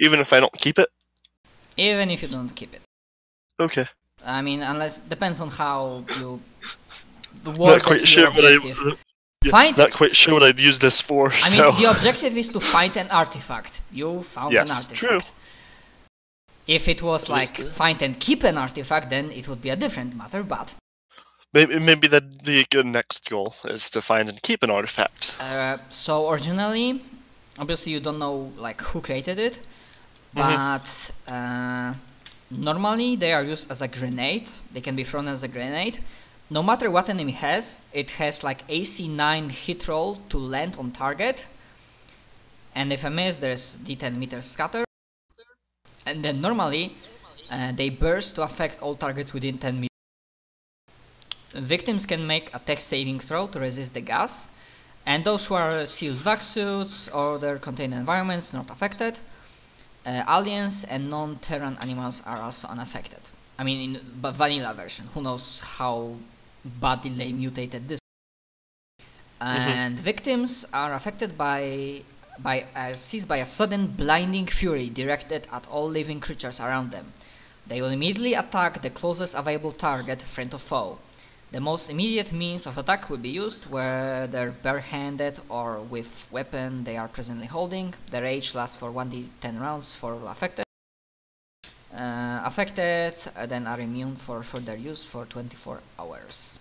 Even if I don't keep it? Even if you don't keep it. Okay. I mean, unless depends on how you. Not quite sure what not quite sure what I'd use this for. I mean, the objective is to find an artifact. You found an artifact. True. If it was like find and keep an artifact, then it would be a different matter. But maybe that'd be a good next goal, is to find and keep an artifact. So originally, obviously you don't know like who created it, but normally they are used as a grenade. They can be thrown as a grenade. No matter what enemy has, it has like AC 9 hit roll to land on target. And if I miss, there's D10 meters scatter. And then normally, they burst to affect all targets within 10 meters. Victims can make a tech saving throw to resist the gas. And those who are sealed vac suits or their contained environments not affected. Aliens and non-Terran animals are also unaffected. I mean, in vanilla version, who knows how badly they mutated this. And victims are affected seized by a sudden blinding fury directed at all living creatures around them. They will immediately attack the closest available target, friend or foe. The most immediate means of attack will be used, whether barehanded or with weapon they are presently holding. The rage lasts for 1d10 rounds for all affected. Affected then are immune for further use for 24 hours.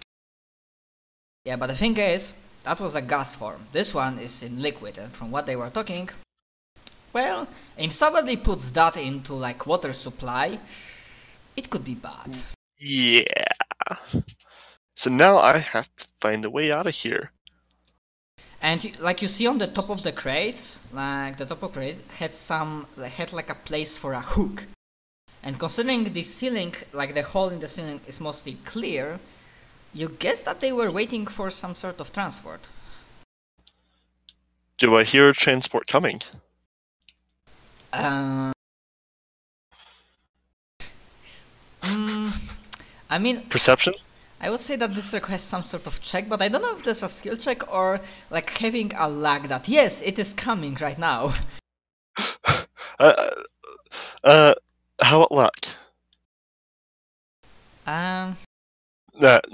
Yeah, but the thing is, that was a gas form. This one is in liquid, and from what they were talking, well, if somebody puts that into like water supply, it could be bad. Yeah. So now I have to find a way out of here. And like you see on the top of the crate, like the top of the crate had like a place for a hook. And considering the ceiling, like the hole in the ceiling is mostly clear, you guess that they were waiting for some sort of transport. Do I hear transport coming? I mean... Perception? I would say that this requires some sort of check, but I don't know if there's a skill check or like having a lag that, yes, it is coming right now. How about luck? That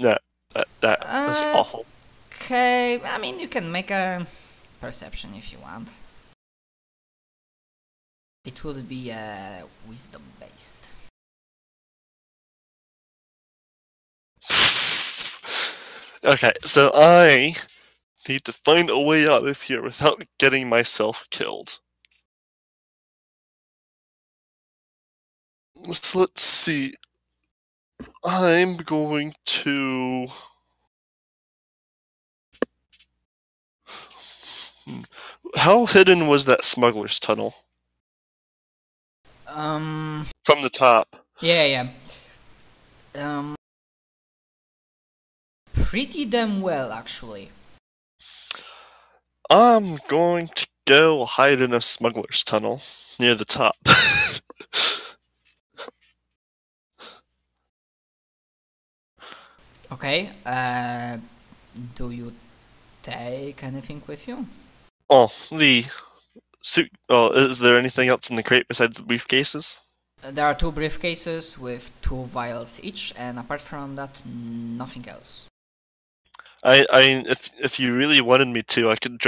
was awful. Okay, I mean, you can make a perception if you want. It will be wisdom based. Okay, so I need to find a way out of here without getting myself killed. So let's see. I'm going to... How hidden was that smuggler's tunnel? From the top. Yeah. Pretty damn well, actually. I'm going to go hide in a smuggler's tunnel near the top. Okay, do you take anything with you? Oh, the suit. Oh, is there anything else in the crate besides the briefcases? There are 2 briefcases with 2 vials each, and apart from that, nothing else. If you really wanted me to, I could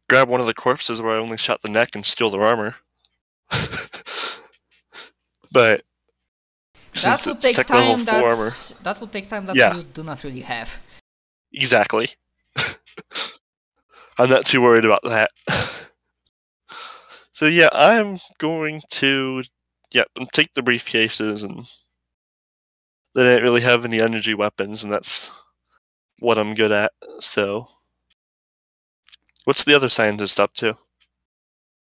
grab one of the corpses where I only shot the neck and steal their armor. But that would take time. That would take time that you do not really have. Exactly. I'm not too worried about that. So yeah, I'm going to take the briefcases, and they didn't really have any energy weapons, and that's what I'm good at. So, what's the other scientist up to?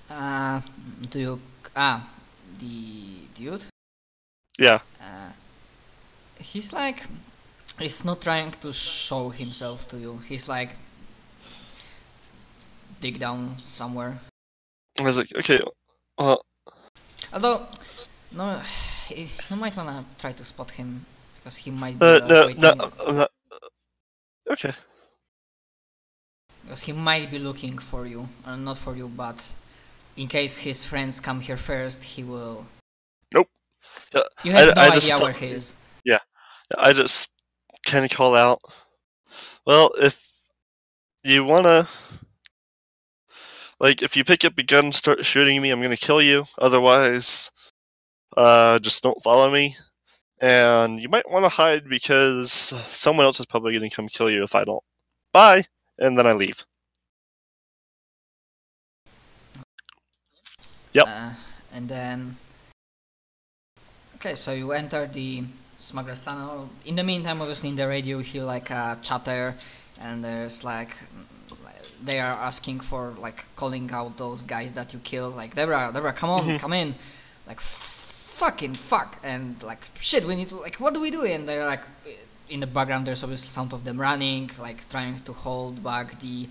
The dude? Yeah. He's not trying to show himself to you. He's like, dig down somewhere. I was like, okay, although, no, you might wanna try to spot him, because he might be okay. Because he might be looking for you, not for you, but in case his friends come here first, he will... Nope. You have no idea where he is. Yeah. I just kind of call out, well, if you want to... Like, if you pick up a gun and start shooting me, I'm going to kill you. Otherwise, just don't follow me. And you might want to hide because someone else is probably going to come kill you if I don't. Bye! And then I leave. Yep. And then... Okay, so you enter the smuggler's tunnel. In the meantime, obviously in the radio you hear like a chatter, and there's like... They are asking for, like, calling out those guys that you killed. Like, Deborah, come on, come in. Like, fucking fuck. And, like, shit, we need to, like, what do we do? And they're, like, in the background there's obviously sound of them running, like, trying to hold back the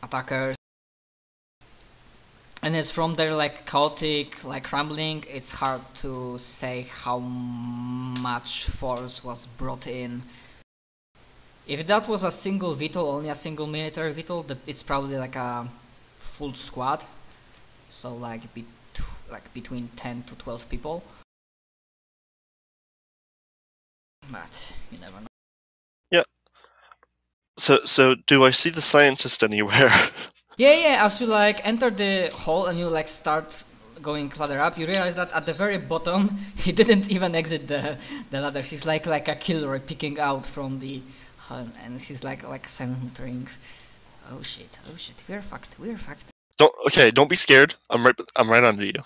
attackers. And it's from their, like, chaotic, like, rambling, it's hard to say how much force was brought in. If that was a single VTOL, only a single military VTOL, it's probably like a full squad. So like between 10 to 12 people. But you never know. Yeah. So do I see the scientist anywhere? Yeah, as you like enter the hall and you like start going ladder up, you realize that at the very bottom he didn't even exit the ladder. He's like a killer picking out from the... And he's like silent muttering, oh shit, we're fucked. Don't be scared. I'm right under you.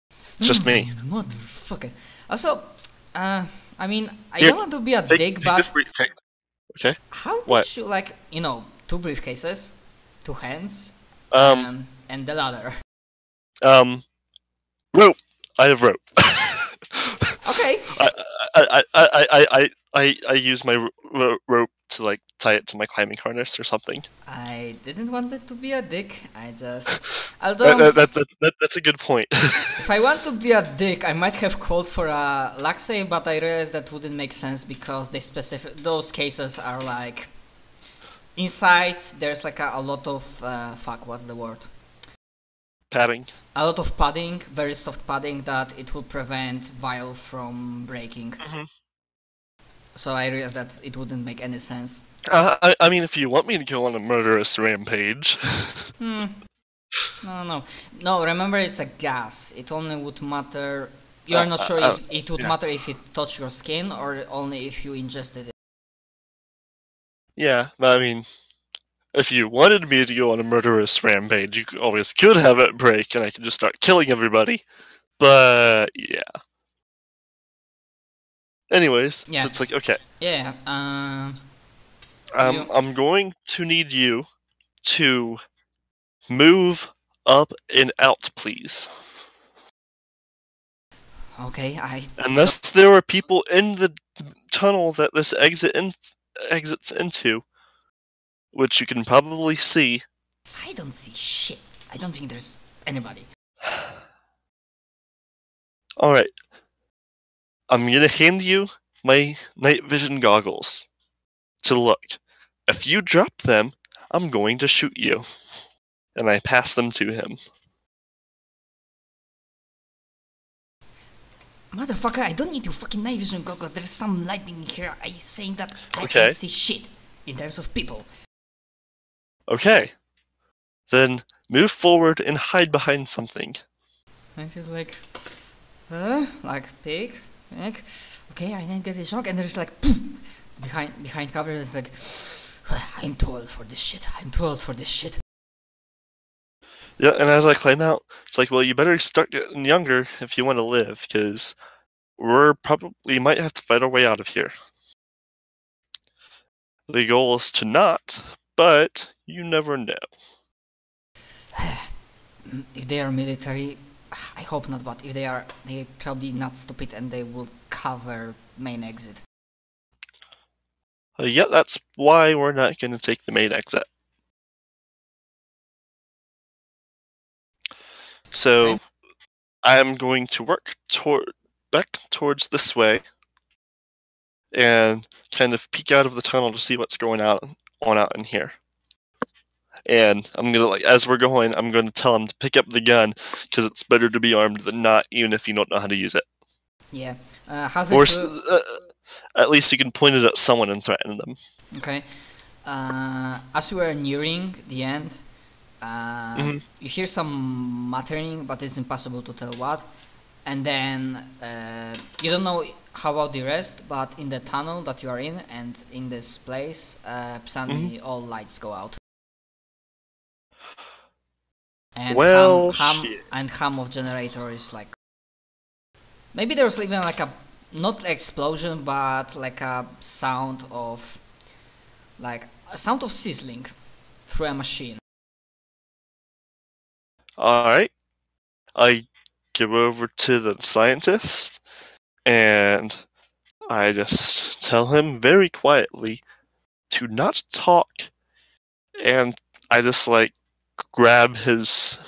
It's just me. Motherfucker. Also, I mean, I don't want to be a dick, but okay. How did you, like, 2 briefcases, 2 hands, and the ladder? Rope. I have rope. Okay. I use my rope to like tie it to my climbing harness or something. I didn't want it to be a dick. I just... Although... That's a good point. If I want to be a dick, I might have called for a luck save, but I realized that wouldn't make sense because those cases are like... Inside, there's like a lot of... fuck, what's the word? Padding. A lot of padding, very soft padding, that it will prevent vial from breaking. So I realized that it wouldn't make any sense. I mean, if you want me to go on a murderous rampage. No, remember it's a gas. It only would matter... You're not sure if it would matter if it touched your skin or only if you ingested it. Yeah, but I mean, if you wanted me to go on a murderous rampage, you always could have it break and I could just start killing everybody. But, yeah. Anyways, so it's like, okay. Yeah, I'm going to need you to move up and out, please. Okay, Unless there are people in the tunnel that this exits into, which you can probably see. I don't see shit. I don't think there's anybody. Alright. I'm gonna hand you my night vision goggles to look. If you drop them, I'm going to shoot you. And I pass them to him. Motherfucker, I don't need your fucking night vision goggles. There's some lightning here. I'm saying that I can't see shit in terms of people. Okay. Then move forward and hide behind something. And he's like, like pig. Okay, I didn't get the shock, and there's like poof, behind cover. It's like, I'm too old for this shit. Yeah, and as I climb out, it's like, well, you better start getting younger if you want to live, because we might have to fight our way out of here. The goal is to not, but you never know. If they are military, I hope not, but if they're probably not stupid and they will cover main exit. Yeah, that's why we're not going to take the main exit. So, okay. I'm going to work back towards this way and kind of peek out of the tunnel to see what's going on out in here. And I'm gonna, like, as we're going, I'm gonna tell him to pick up the gun because it's better to be armed than not, even if you don't know how to use it. Yeah. Or at least you can point it at someone and threaten them. Okay. As you are nearing the end, you hear some muttering, but it's impossible to tell what. And then you don't know how about the rest, but in the tunnel that you are in and in this place, suddenly all lights go out. And hum of generator is like, maybe there's even like a, not explosion, but like a sound of, like a sound of sizzling through a machine. Alright. I go over to the scientist and I just tell him very quietly to not talk, and I just like grab his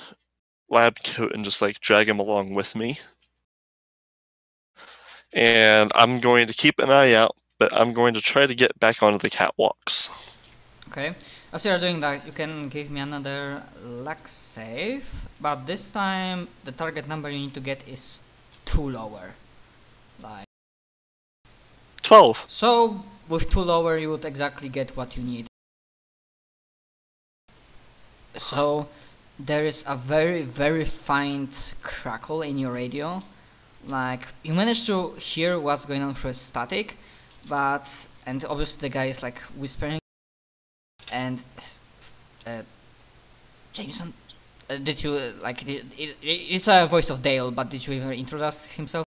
lab coat and just like drag him along with me. And I'm going to keep an eye out, but I'm going to try to get back onto the catwalks. Okay, as you are doing that, you can give me another luck save, but this time the target number you need to get is 2 lower. Like 12. So with 2 lower you would exactly get what you need. So there is a very, very faint crackle in your radio. Like, you manage to hear what's going on through static, but, and obviously the guy is like whispering, and Jameson, did you, like, it's a voice of Dale, but did you ever introduce himself?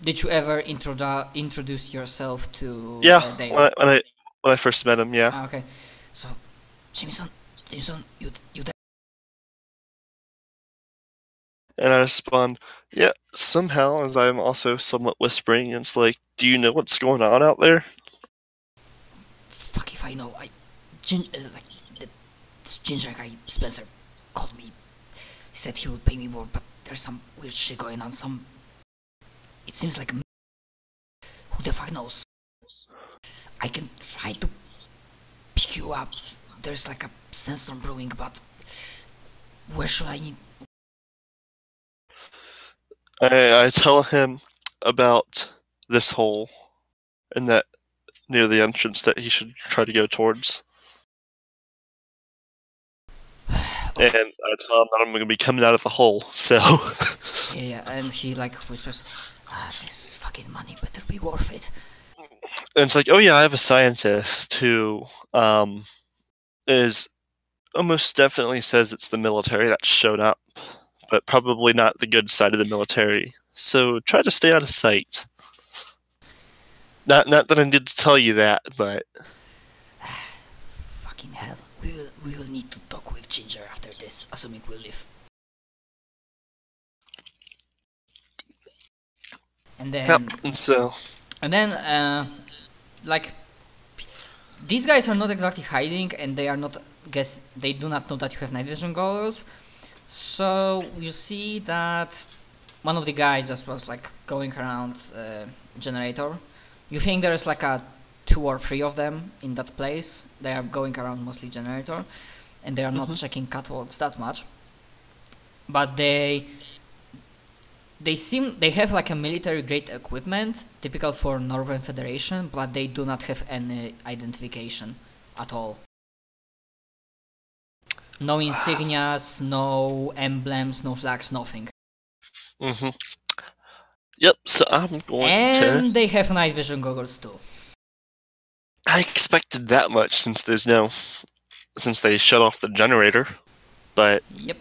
Did you ever introduce yourself to Dale? when I first met him, yeah. Okay, so, Jameson, you there? And I respond, yeah, somehow, as I'm also somewhat whispering, it's like, do you know what's going on out there? Fuck if I know. This ginger guy, Spencer, called me. He said he would pay me more, but there's some weird shit going on. It seems like who the fuck knows? I can try to pick you up. There's like a sandstorm brewing, but where should I need? I tell him about this hole and that near the entrance that he should try to go towards. And I tell him that I'm going to be coming out of the hole, so... Yeah, and he like whispers, this fucking money better be worth it. And it's like, oh yeah, I have a scientist who is almost definitely says it's the military that showed up, but probably not the good side of the military. So try to stay out of sight. Not that I need to tell you that, but... Fucking hell. We will need to talk with Ginger after this, assuming we live. And then... Yep, and so... And then, like... These guys are not exactly hiding, and they are not... They do not know that you have night vision goggles. So, you see that... One of the guys just was like going around generator. You think there's like a 2 or 3 of them in that place. They are going around mostly generator, and they are not checking catwalks that much. But they have like a military grade equipment typical for Northern Federation, but they do not have any identification at all. No insignias, no emblems, no flags, nothing. Yep, so I'm going And they have night vision goggles too. I expected that much since they shut off the generator, but... Yep.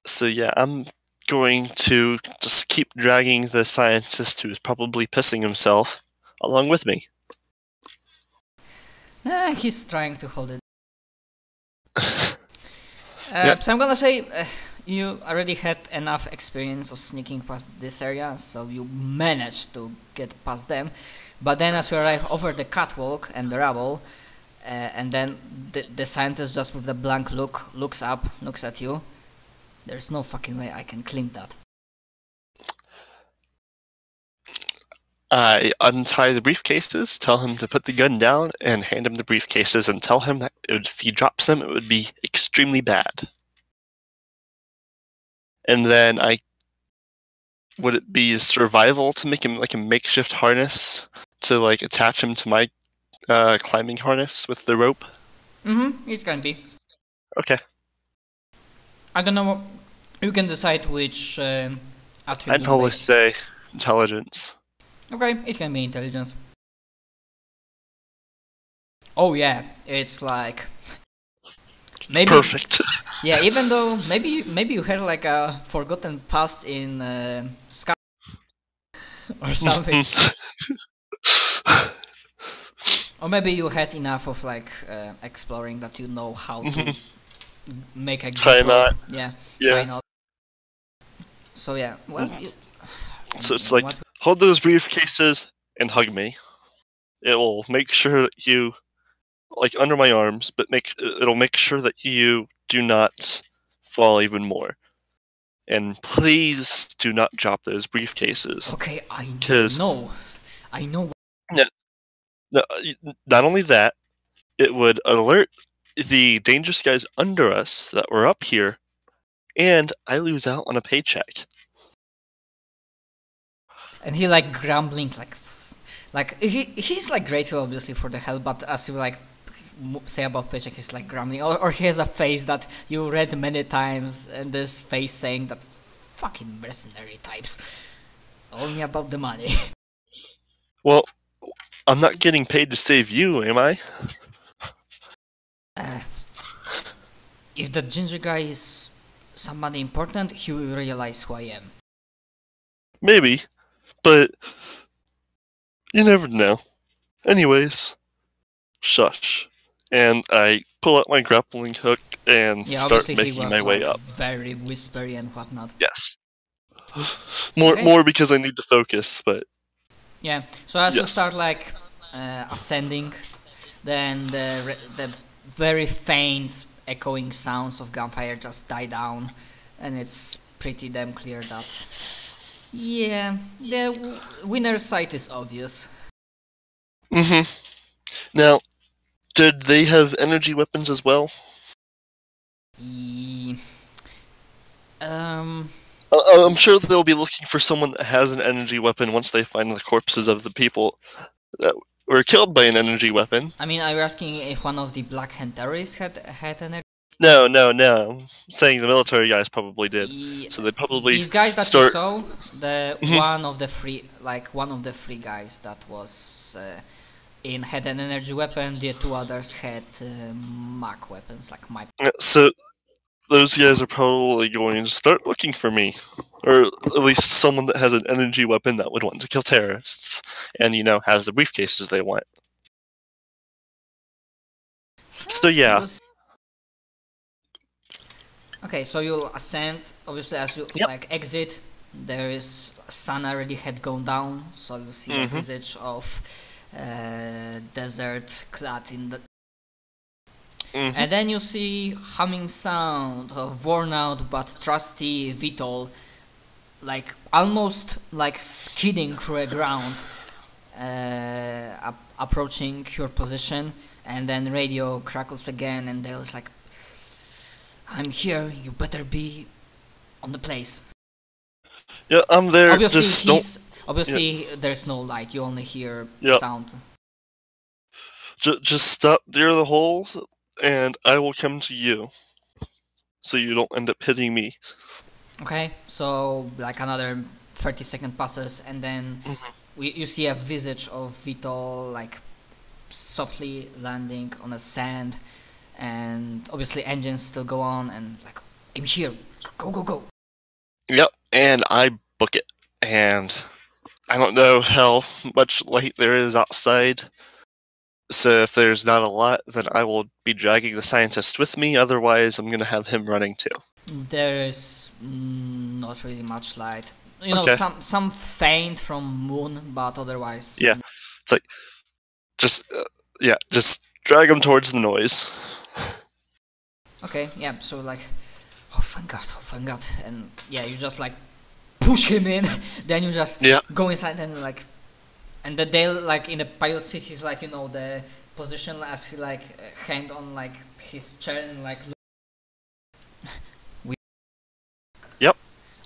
So yeah, I'm going to just keep dragging the scientist who's probably pissing himself along with me. He's trying to hold it. Yep. So I'm gonna say you already had enough experience of sneaking past this area, so you managed to get past them. But then as you arrive over the catwalk and the rubble, and then the scientist just with a blank look looks up, looks at you. There's no fucking way I can clean that. I untie the briefcases, tell him to put the gun down, and hand him the briefcases, and tell him that if he drops them, it would be extremely bad. And then would it be survival to make him like a makeshift harness to like attach him to my climbing harness with the rope? It can be. Okay. I don't know. You can decide which attribute. I'd probably say intelligence. Okay, it can be intelligence. Oh yeah, it's like maybe perfect. Yeah, even though maybe you had like a forgotten past in Sky or something, or maybe you had enough of like exploring that you know how to make a tie knot. Yeah. Yeah. Tie knot. So yeah, well. So it's like, hold those briefcases and hug me. It will make sure that you, like under my arms, but it'll make sure that you do not fall even more. And please do not drop those briefcases. Okay, I know. No, not only that, it would alert the dangerous guys under us that were up here, and I lose out on a paycheck. And he like grumbling like he's like grateful obviously for the help, but as you like say about paycheck, he's like grumbling, or he has a face that you read many times, and this face saying that fucking mercenary types only about the money. Well, I'm not getting paid to save you, am I? If the ginger guy is somebody important, he will realize who I am. Maybe, but you never know. Anyways, shush. And I pull out my grappling hook and start making my way up. Very whispery and whatnot. Yes. More because I need to focus, but... Yeah, so as you start like ascending, then the very faint echoing sounds of gunfire just die down, and it's pretty damn clear that, yeah, the winner's sight is obvious. Now, did they have energy weapons as well? I'm sure they'll be looking for someone that has an energy weapon once they find the corpses of the people that were killed by an energy weapon. I mean, are you asking if one of the Black Hand terrorists had energy? No. I'm saying the military guys probably did. So they'd probably these guys that you saw, one of the three guys that was had an energy weapon. The two others had Mach weapons, like Mach. So those guys are probably going to start looking for me, or at least someone that has an energy weapon that would want to kill terrorists, and has the briefcases they want. So yeah. Okay, so you'll ascend. Obviously, as you like exit, there is sun already had gone down, so you see a visage of desert clad in the. And then you see humming sound of worn out but trusty Vitol, like almost like skidding through a ground, approaching your position, and then radio crackles again, and Dale's like, "I'm here. You better be on the place." Yeah, I'm there. Obviously, there's no light. You only hear sound. Just stop near the hole, and I will come to you, so you don't end up hitting me. Okay, so like another 30-second passes, and then you see a visage of Vitol like softly landing on the sand, and obviously engines still go on, and like, "I'm here, go." Yep, and I book it, and I don't know how much light there is outside. So if there's not a lot, then I will be dragging the scientist with me, otherwise I'm going to have him running too. There is not really much light. Some faint from moon, but otherwise... Yeah, it's like, just drag him towards the noise. Okay, yeah, so like, oh thank god, and yeah, you just like push him in, then you just go inside and like And the Dale, like in the pilot seat, he's like, you know, the position as he like hand on like his chair and like. Yep.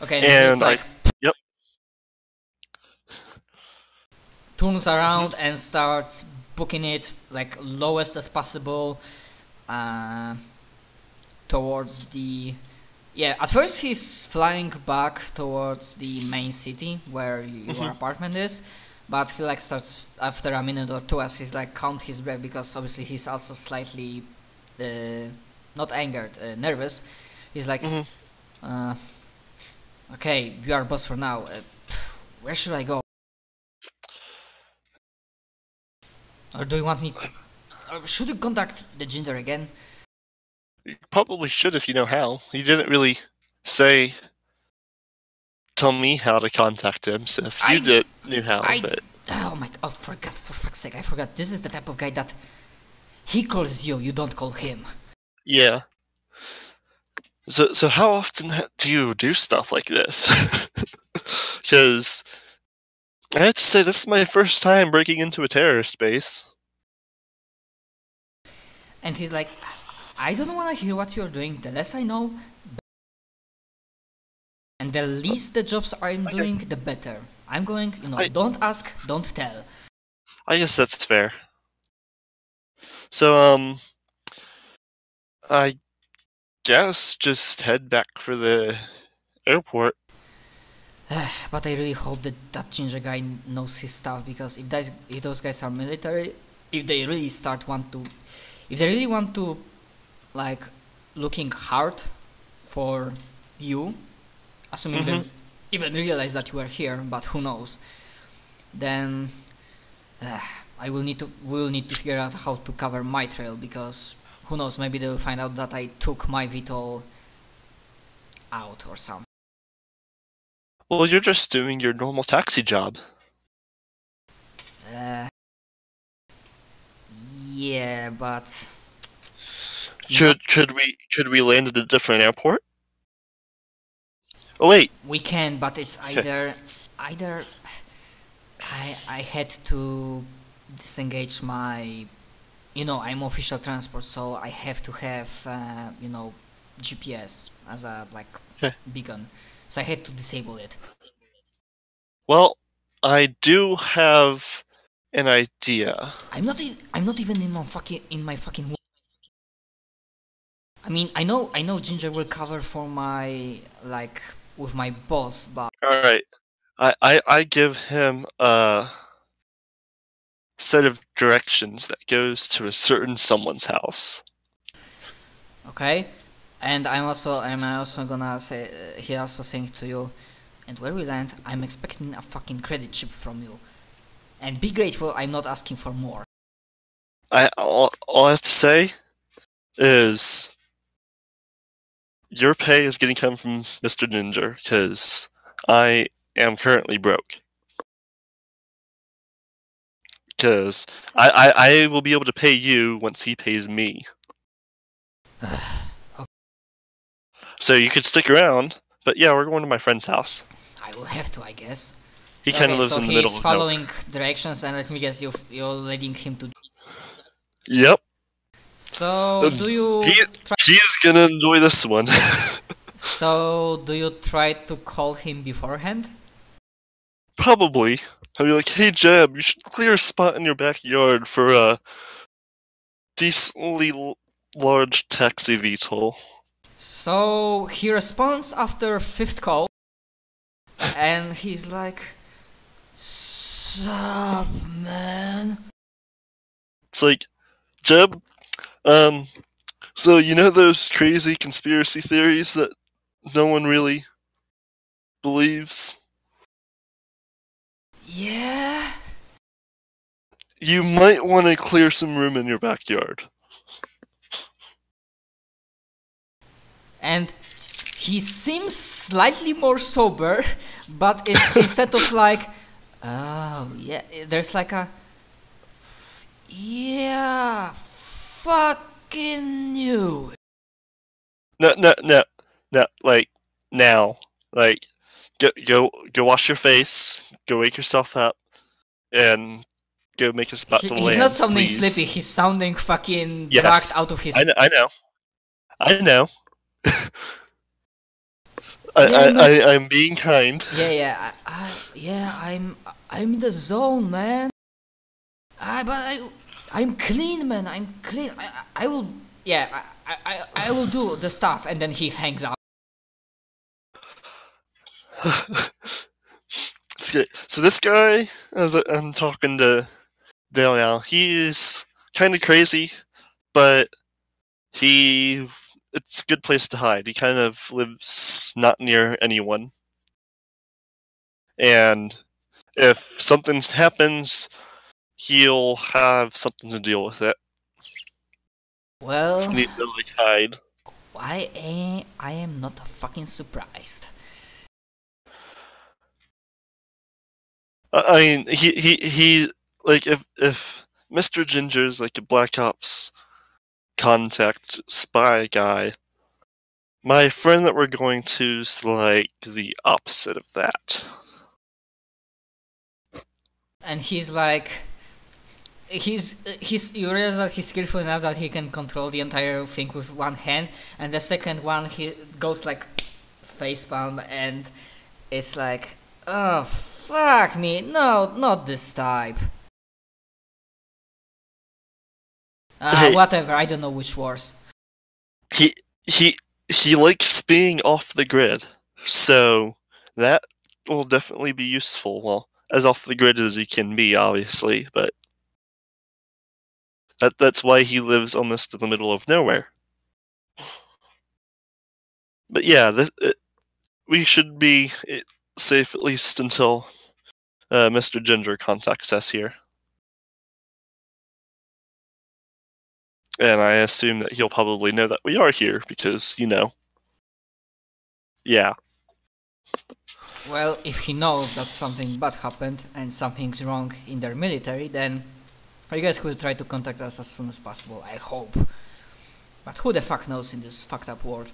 Okay, And he's like. Yep. Turns around and starts booking it like lowest as possible towards the. Yeah, at first he's flying back towards the main city where your apartment is, but he like starts after a minute or two as he's like count his breath because obviously he's also slightly not angered, nervous. He's like, okay, you are boss for now. Where should I go? Or do you want me? Or should you contact the Ginger again? You probably should if you know how. He didn't really tell me how to contact him, so if you knew how, but... Oh my god, for fuck's sake, I forgot. This is the type of guy that he calls you, you don't call him. Yeah. So how often do you do stuff like this? Because I have to say, this is my first time breaking into a terrorist base. And he's like, I don't want to hear what you're doing. The less I know, and the least the jobs I'm doing, the better. I'm going, you know, don't ask, don't tell. I guess that's fair. So, I guess just head back for the airport. But I really hope that that ginger guy knows his stuff, because if those guys are military, if they really want to, like, looking hard for you, assuming they even realize that you are here, but who knows, then we'll need to figure out how to cover my trail, because who knows, maybe they'll find out that I took my VTOL out or something. Well, you're just doing your normal taxi job. Yeah, but Could we land at a different airport? Oh wait, we can, but it's either I had to disengage my, you know, I'm official transport, so I have to have you know, GPS as a beacon. So I had to disable it. Well, I do have an idea. I'm not even in my fucking. I mean, I know Ginger will cover for my, like, with my boss, but. All right, I give him a set of directions that goes to a certain someone's house. Okay, and I'm also gonna say, he also saying to you, and where we land, I'm expecting a fucking credit chip from you, and be grateful I'm not asking for more. All I have to say is your pay is getting come from Mr. Ginger, because I am currently broke. Because I will be able to pay you once he pays me. Okay. So you could stick around, but yeah, we're going to my friend's house. I will have to, I guess. He kind of lives in the middle of he's following directions, and let me guess, you're leading him to. Yep. So do you? He's gonna enjoy this one. So do you try to call him beforehand? Probably. I'll be like, hey Jeb, you should clear a spot in your backyard for a decently large taxi VTOL. So he responds after 5th call, and he's like, "Sup, man?" It's like, Jeb, so you know those crazy conspiracy theories that no one really believes? Yeah? You might want to clear some room in your backyard. And he seems slightly more sober, but it's instead of like, oh yeah, there's like a, yeah, fucking knew. No, like, now. Like, go wash your face, go wake yourself up, and go make a spot to land. He's not sounding please. sleepy. He's sounding fucking Yes. dragged out of his. I know. Yeah, I'm being kind. Yeah. I'm in the zone, man. I'm clean, man. I'm clean. I will. Yeah, I will do the stuff, and then he hangs up. So this guy, as I'm talking to Dale now, he's kind of crazy, but it's a good place to hide. He kind of lives not near anyone. And if something happens, he'll have something to deal with it. Well, Need to like hide. I am not fucking surprised. I mean, he like if Mr. Ginger's like a Black Ops contact spy guy, my friend that we're going to's like the opposite of that. And he's like, you realize that he's skillful enough that he can control the entire thing with one hand, and the second one he goes like facepalm, and it's like, oh fuck me, no, not this type. Hey. Whatever, I don't know which worse. He likes being off the grid, so that will definitely be useful. Well, as off the grid as he can be, obviously, but that's why he lives almost in the middle of nowhere. But yeah, we should be safe at least until Mr. Ginger contacts us here. And I assume that he'll probably know that we are here because, yeah. Well, if he knows that something bad happened and something's wrong in their military, then I guess he'll try to contact us as soon as possible, I hope. But who the fuck knows in this fucked up world?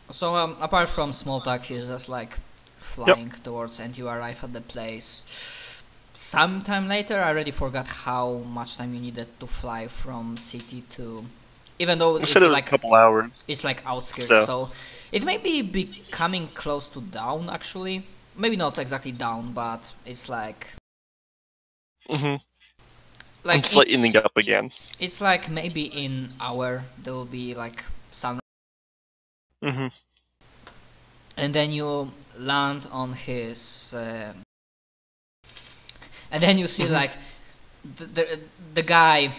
So, apart from small talk, he's just like flying towards, and you arrive at the place. Sometime later, I already forgot how much time you needed to fly from city to... Even though it's like a couple hours. It's like outskirts, so it may be becoming close to down, actually. Maybe not exactly down, but it's like... Like it's lightening up again. It's like maybe in an hour there will be like sun. And then you land on his... and then you see like the guy,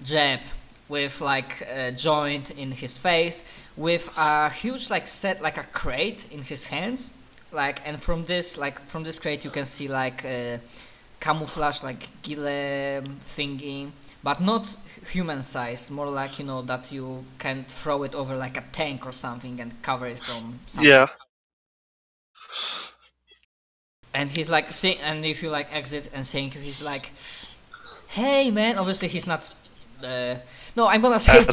Jeb, with like a joint in his face, with a huge like a crate in his hands, like, and from this crate you can see like a camouflage like ghillie thingy, but not human size, more like, that you can throw it over like a tank or something and cover it from something. Yeah. And he's like, and if you like exit and think, he's like, hey man, obviously he's not no, I'm gonna say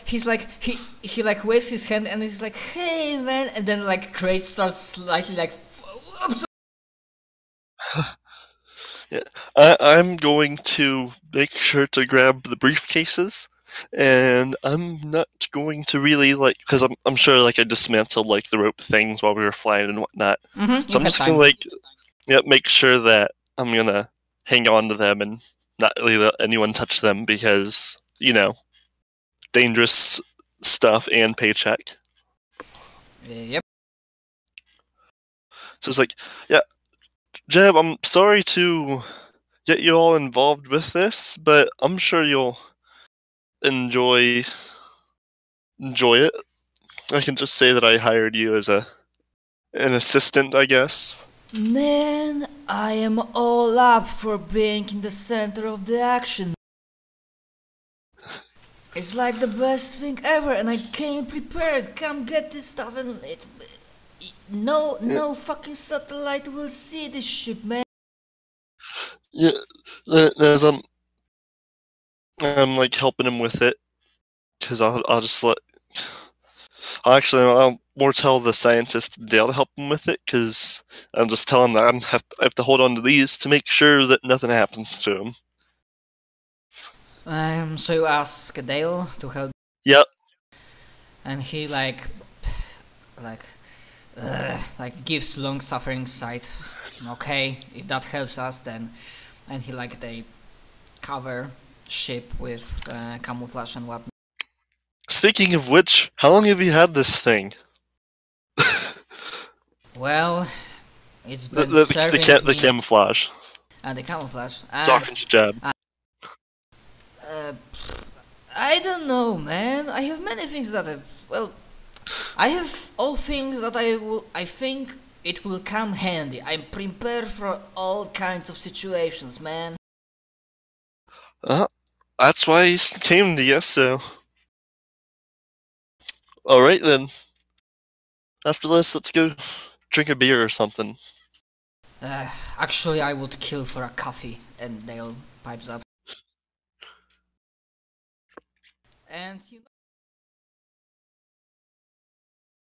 he's like he like waves his hand and he's like, hey man, and then like crate starts slightly like whoops. Yeah, I'm going to make sure to grab the briefcases, and I'm not going to really because I'm sure like I dismantled like the rope things while we were flying and whatnot. So I'm just gonna make sure that I'm gonna hang on to them and not really let anyone touch them because, dangerous stuff and paycheck. Yep. So it's like, yeah, Jeb, I'm sorry to get you all involved with this, but I'm sure you'll enjoy it. I can just say that I hired you as an assistant, I guess. Man, I am all up for being in the center of the action. It's like the best thing ever, and I came prepared. Come get this stuff, and no fucking satellite will see this ship, man. Yeah, as I'm like helping him with it, because I'll just I'll more tell the scientist Dale to help him with it, because I'll just tell him that I have to hold on to these to make sure that nothing happens to him. So you ask Dale to help. Yep. And he like gives long-suffering sight. Okay, if that helps us, then. And they cover ship with camouflage and whatnot. Speaking of which, how long have you had this thing? Well, it's been serving the camouflage. The camouflage. Talking to Jab. I don't know, man. I have many things that I have all things that I think it will come handy. I'm prepared for all kinds of situations, man. That's why he came to you, so. Alright then. After this, let's go drink a beer or something. Actually, I would kill for a coffee, and Dale pipes up. And